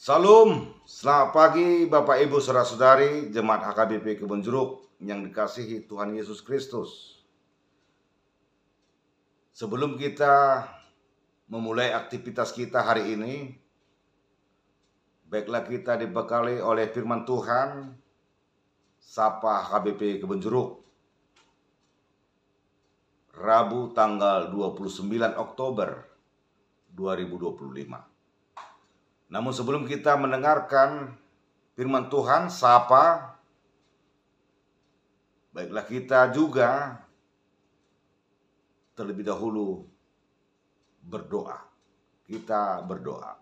Salam, selamat pagi Bapak Ibu Saudara-saudari Jemaat HKBP Kebun Jeruk yang dikasihi Tuhan Yesus Kristus. Sebelum kita memulai aktivitas kita hari ini, baiklah kita dibekali oleh firman Tuhan, Sapa HKBP Kebun Jeruk, Rabu tanggal 29 Oktober 2025. Namun sebelum kita mendengarkan firman Tuhan, Sapa, baiklah kita juga terlebih dahulu berdoa. Kita berdoa.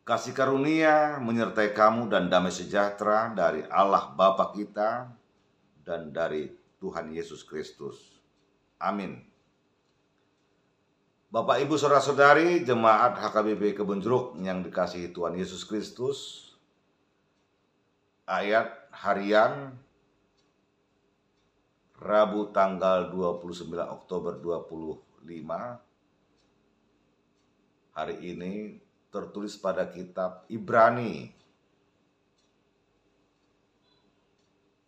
Kasih karunia menyertai kamu dan damai sejahtera dari Allah Bapa kita dan dari Tuhan Yesus Kristus. Amin. Bapak, Ibu, Saudara-saudari Jemaat HKBP Kebun Jeruk yang dikasihi Tuhan Yesus Kristus, ayat harian Rabu tanggal 29 Oktober 2025 hari ini tertulis pada kitab Ibrani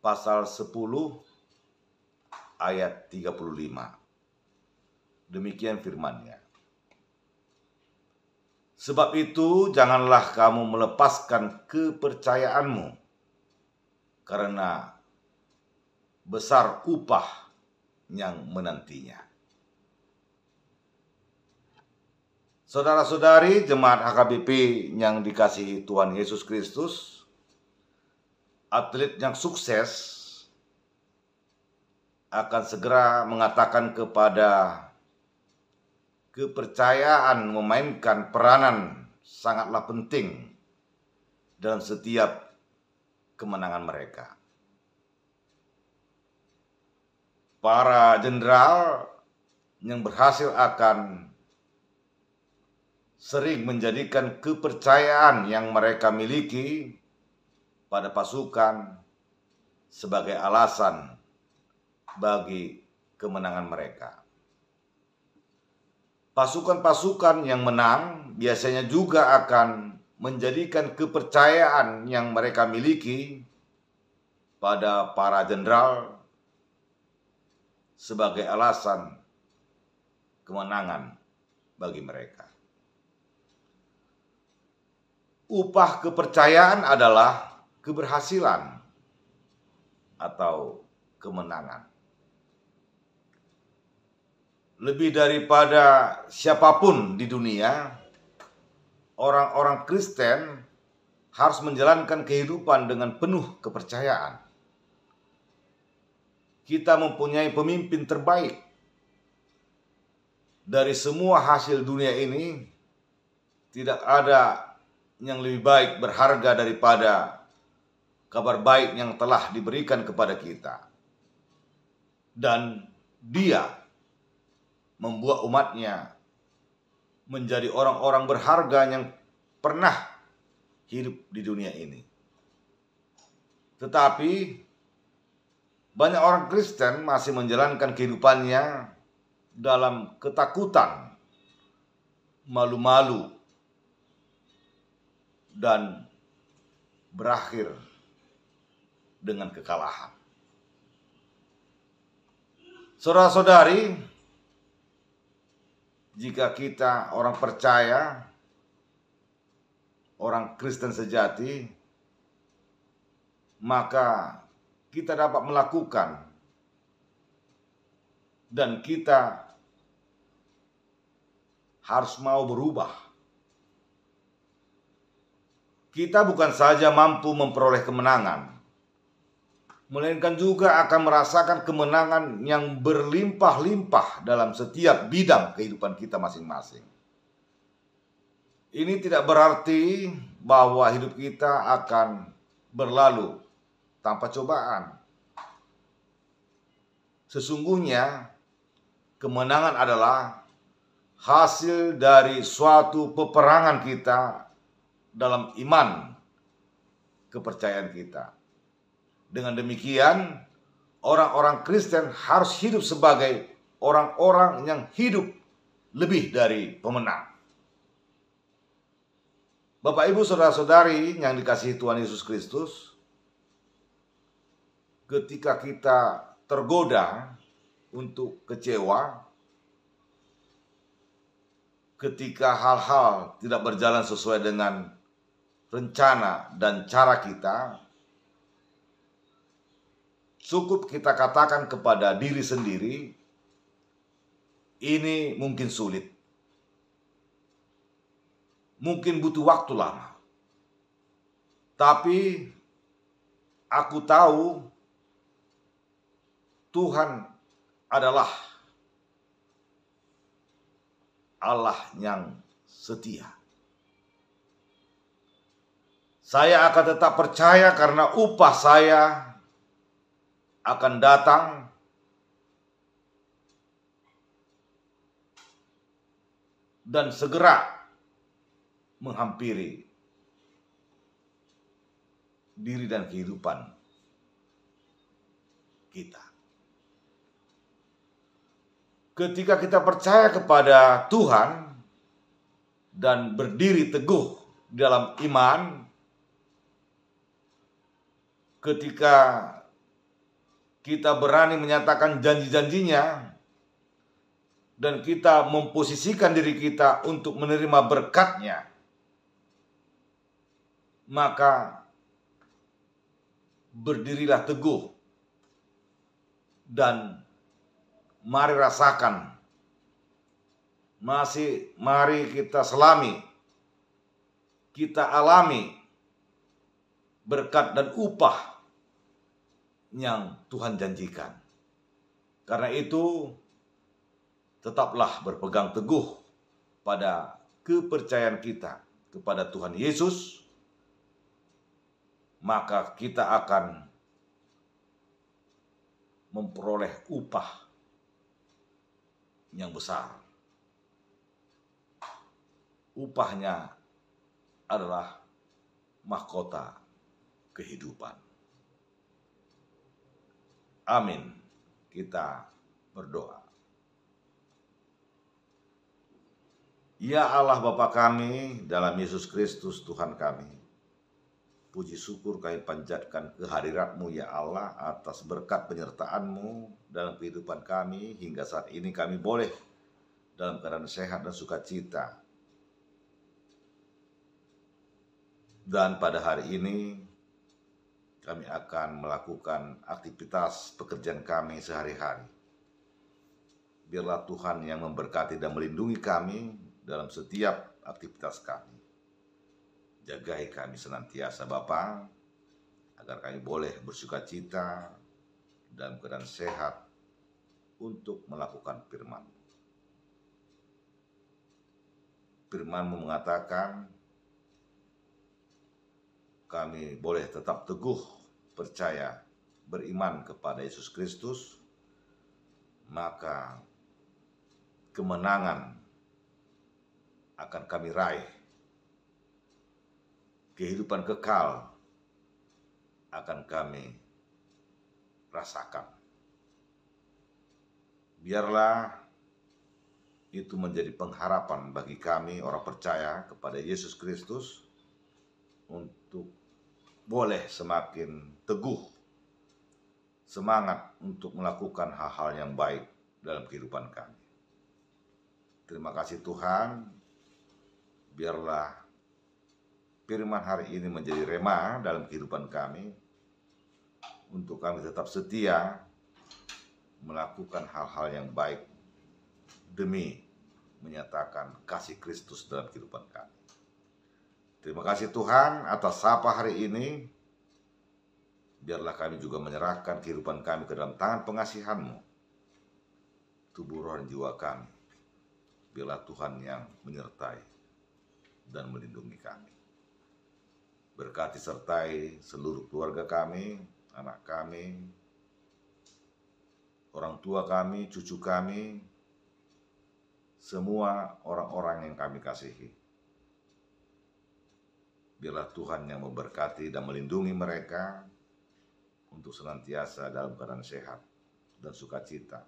pasal 10 ayat 35. Demikian firman-Nya. Sebab itu janganlah kamu melepaskan kepercayaanmu, karena besar upah yang menantinya. Saudara-saudari Jemaat HKBP yang dikasihi Tuhan Yesus Kristus, atlet yang sukses akan segera mengatakan kepada kepercayaan memainkan peranan sangatlah penting dalam setiap kemenangan mereka. Para jenderal yang berhasil akan sering menjadikan kepercayaan yang mereka miliki pada pasukan sebagai alasan bagi kemenangan mereka. Pasukan-pasukan yang menang biasanya juga akan menjadikan kepercayaan yang mereka miliki pada para jenderal sebagai alasan kemenangan bagi mereka. Upah kepercayaan adalah keberhasilan atau kemenangan. Lebih daripada siapapun di dunia, orang-orang Kristen harus menjalankan kehidupan dengan penuh kepercayaan. Kita mempunyai pemimpin terbaik. Dari semua hasil dunia ini, tidak ada yang lebih baik berharga daripada kabar baik yang telah diberikan kepada kita. Dan Dia membuat umatnya menjadi orang-orang berharga yang pernah hidup di dunia ini. Tetapi banyak orang Kristen masih menjalankan kehidupannya dalam ketakutan, malu-malu, dan berakhir dengan kekalahan. Saudara-saudari, jika kita orang percaya, orang Kristen sejati, maka kita dapat melakukan dan kita harus mau berubah. Kita bukan saja mampu memperoleh kemenangan, melainkan juga akan merasakan kemenangan yang berlimpah-limpah dalam setiap bidang kehidupan kita masing-masing. Ini tidak berarti bahwa hidup kita akan berlalu tanpa cobaan. Sesungguhnya kemenangan adalah hasil dari suatu peperangan kita dalam iman kepercayaan kita. Dengan demikian, orang-orang Kristen harus hidup sebagai orang-orang yang hidup lebih dari pemenang. Bapak, Ibu, saudara-saudari yang dikasihi Tuhan Yesus Kristus, ketika kita tergoda untuk kecewa, ketika hal-hal tidak berjalan sesuai dengan rencana dan cara kita, cukup kita katakan kepada diri sendiri, ini mungkin sulit, mungkin butuh waktu lama, tapi aku tahu Tuhan adalah Allah yang setia. Saya akan tetap percaya karena upah saya akan datang dan segera menghampiri diri dan kehidupan kita. Ketika kita percaya kepada Tuhan dan berdiri teguh dalam iman, ketika kita berani menyatakan janji-janjinya dan kita memposisikan diri kita untuk menerima berkat-Nya, maka berdirilah teguh dan mari rasakan, mari kita selami, kita alami berkat dan upah yang Tuhan janjikan. Karena itu, tetaplah berpegang teguh pada kepercayaan kita kepada Tuhan Yesus, maka kita akan memperoleh upah yang besar. Upahnya adalah mahkota kehidupan. Amin. Kita berdoa. Ya Allah Bapa kami dalam Yesus Kristus Tuhan kami, puji syukur kami panjatkan kehadirat-Mu ya Allah atas berkat penyertaan-Mu dalam kehidupan kami hingga saat ini kami boleh dalam keadaan sehat dan sukacita. Dan pada hari ini kami akan melakukan aktivitas pekerjaan kami sehari-hari. Biarlah Tuhan yang memberkati dan melindungi kami dalam setiap aktivitas kami. Jagai kami senantiasa Bapa, agar kami boleh bersukacita dalam keadaan sehat untuk melakukan firman-Mu. Firman-Mu mengatakan kami boleh tetap teguh percaya beriman kepada Yesus Kristus, maka kemenangan akan kami raih. Kehidupan kekal akan kami rasakan. Biarlah itu menjadi pengharapan bagi kami orang percaya kepada Yesus Kristus untuk boleh semakin teguh, semangat untuk melakukan hal-hal yang baik dalam kehidupan kami. Terima kasih Tuhan, biarlah firman hari ini menjadi rema dalam kehidupan kami, untuk kami tetap setia melakukan hal-hal yang baik demi menyatakan kasih Kristus dalam kehidupan kami. Terima kasih Tuhan atas sapa hari ini. Biarlah kami juga menyerahkan kehidupan kami ke dalam tangan pengasihan-Mu, tubuh, roh, dan jiwa kami. Biarlah Tuhan yang menyertai dan melindungi kami. Berkati sertai seluruh keluarga kami, anak kami, orang tua kami, cucu kami, semua orang-orang yang kami kasihi. Biarlah Tuhan yang memberkati dan melindungi mereka untuk senantiasa dalam keadaan sehat dan sukacita,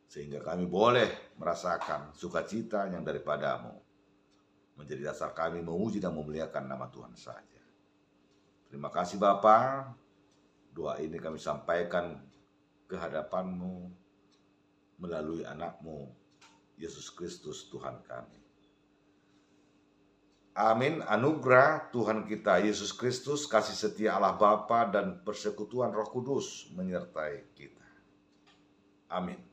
sehingga kami boleh merasakan sukacita yang daripada-Mu, menjadi dasar kami memuji dan memuliakan nama Tuhan saja. Terima kasih Bapa. Doa ini kami sampaikan ke hadapan-Mu melalui anak-Mu, Yesus Kristus Tuhan kami. Amin. Anugerah Tuhan kita Yesus Kristus, kasih setia Allah Bapa, dan persekutuan Roh Kudus menyertai kita. Amin.